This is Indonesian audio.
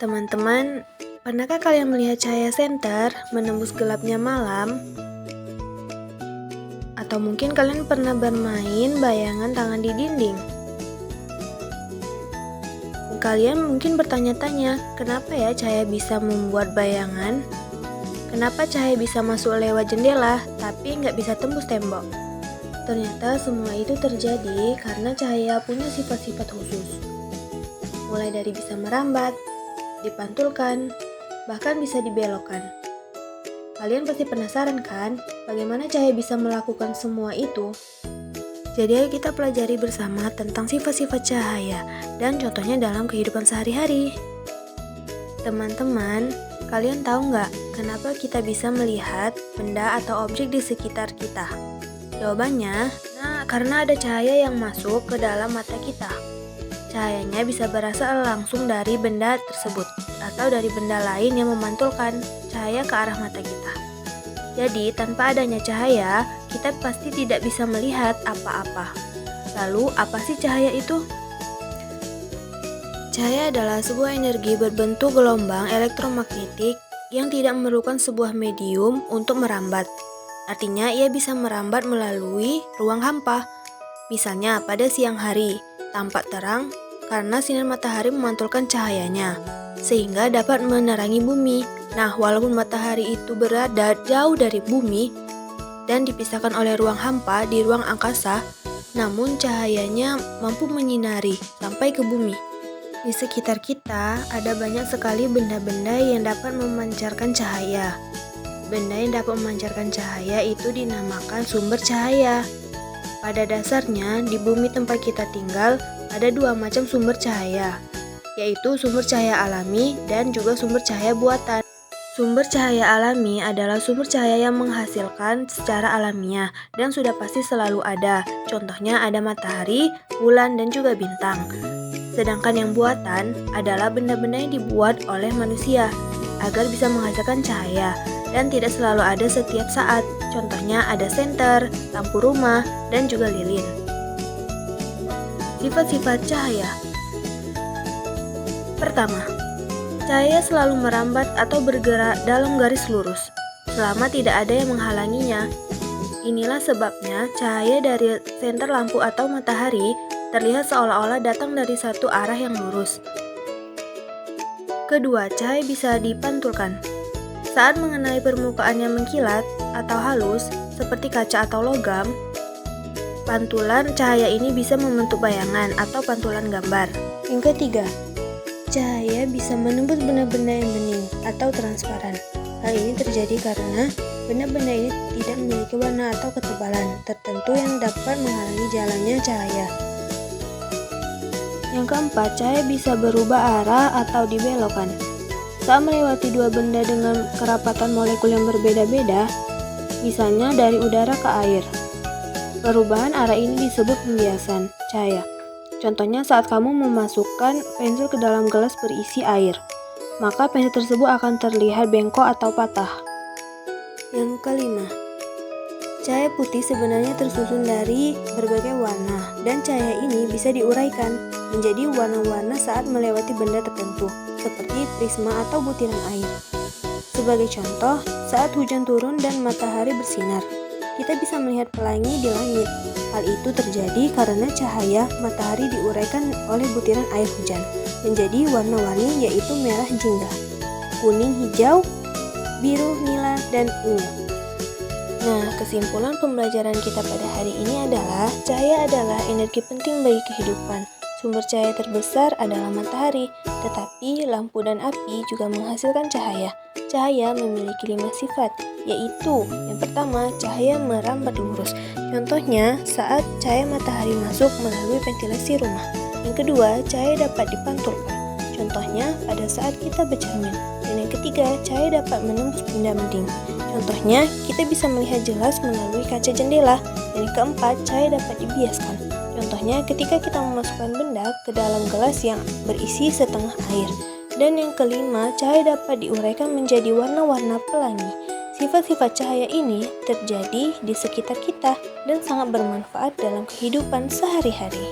Teman-teman, pernahkah kalian melihat cahaya senter menembus gelapnya malam? Atau mungkin kalian pernah bermain bayangan tangan di dinding? Kalian mungkin bertanya-tanya, kenapa ya cahaya bisa membuat bayangan? Kenapa cahaya bisa masuk lewat jendela, tapi nggak bisa tembus tembok? Ternyata semua itu terjadi karena cahaya punya sifat-sifat khusus. Mulai dari bisa merambat, dipantulkan, bahkan bisa dibelokkan. Kalian pasti penasaran kan, bagaimana cahaya bisa melakukan semua itu? Jadi ayo kita pelajari bersama tentang sifat-sifat cahaya dan contohnya dalam kehidupan sehari-hari. Teman-teman, kalian tahu nggak kenapa kita bisa melihat benda atau objek di sekitar kita? Jawabannya, karena ada cahaya yang masuk ke dalam mata kita. Cahayanya bisa berasal langsung dari benda tersebut atau dari benda lain yang memantulkan cahaya ke arah mata kita. Jadi, tanpa adanya cahaya, kita pasti tidak bisa melihat apa-apa. Lalu, apa sih cahaya itu? Cahaya adalah sebuah energi berbentuk gelombang elektromagnetik yang tidak memerlukan sebuah medium untuk merambat. Artinya, ia bisa merambat melalui ruang hampa. Misalnya, pada siang hari, tampak terang karena sinar matahari memantulkan cahayanya, sehingga dapat menerangi bumi. Nah, walaupun matahari itu berada jauh dari bumi dan dipisahkan oleh ruang hampa di ruang angkasa, namun cahayanya mampu menyinari sampai ke bumi. Di sekitar kita ada banyak sekali benda-benda yang dapat memancarkan cahaya. Benda yang dapat memancarkan cahaya itu dinamakan sumber cahaya. Pada dasarnya, di bumi tempat kita tinggal ada dua macam sumber cahaya, yaitu sumber cahaya alami dan juga sumber cahaya buatan. Sumber cahaya alami adalah sumber cahaya yang menghasilkan secara alamiah dan sudah pasti selalu ada. Contohnya ada matahari, bulan, dan juga bintang. Sedangkan yang buatan adalah benda-benda yang dibuat oleh manusia agar bisa menghasilkan cahaya dan tidak selalu ada setiap saat. Contohnya ada senter, lampu rumah, dan juga lilin. Sifat-sifat cahaya. Pertama, cahaya selalu merambat atau bergerak dalam garis lurus, selama tidak ada yang menghalanginya. Inilah sebabnya cahaya dari senter lampu atau matahari terlihat seolah-olah datang dari satu arah yang lurus. Kedua, cahaya bisa dipantulkan. Saat mengenai permukaan yang mengkilat atau halus, seperti kaca atau logam, pantulan cahaya ini bisa membentuk bayangan atau pantulan gambar. Yang ketiga, cahaya bisa menembus benda-benda yang bening atau transparan. Hal ini terjadi karena benda-benda ini tidak memiliki warna atau ketebalan tertentu yang dapat menghalangi jalannya cahaya. Yang keempat, cahaya bisa berubah arah atau dibelokkan. Saat melewati dua benda dengan kerapatan molekul yang berbeda-beda, misalnya dari udara ke air, perubahan arah ini disebut pembiasan cahaya. Contohnya saat kamu memasukkan pensil ke dalam gelas berisi air, maka pensil tersebut akan terlihat bengkok atau patah. Yang kelima, cahaya putih sebenarnya tersusun dari berbagai warna dan cahaya ini bisa diuraikan menjadi warna-warna saat melewati benda tertentu, seperti prisma atau butiran air. Sebagai contoh, saat hujan turun dan matahari bersinar, kita bisa melihat pelangi di langit. Hal itu terjadi karena cahaya matahari diuraikan oleh butiran air hujan menjadi warna-warni, yaitu merah jingga, kuning, hijau, biru, nila, dan ungu. Nah, kesimpulan pembelajaran kita pada hari ini adalah cahaya adalah energi penting bagi kehidupan. Sumber cahaya terbesar adalah matahari, tetapi lampu dan api juga menghasilkan cahaya. Cahaya memiliki 5 sifat, yaitu yang pertama, cahaya merambat lurus. Contohnya, saat cahaya matahari masuk melalui ventilasi rumah. Yang kedua, cahaya dapat dipantulkan. Contohnya, pada saat kita bercermin. Dan yang ketiga, cahaya dapat menembus benda mending. Contohnya, kita bisa melihat jelas melalui kaca jendela. Dan yang keempat, cahaya dapat dibiaskan. Contohnya, ketika kita memasukkan benda ke dalam gelas yang berisi setengah air. Dan yang kelima, cahaya dapat diuraikan menjadi warna-warna pelangi. Sifat-sifat cahaya ini terjadi di sekitar kita dan sangat bermanfaat dalam kehidupan sehari-hari.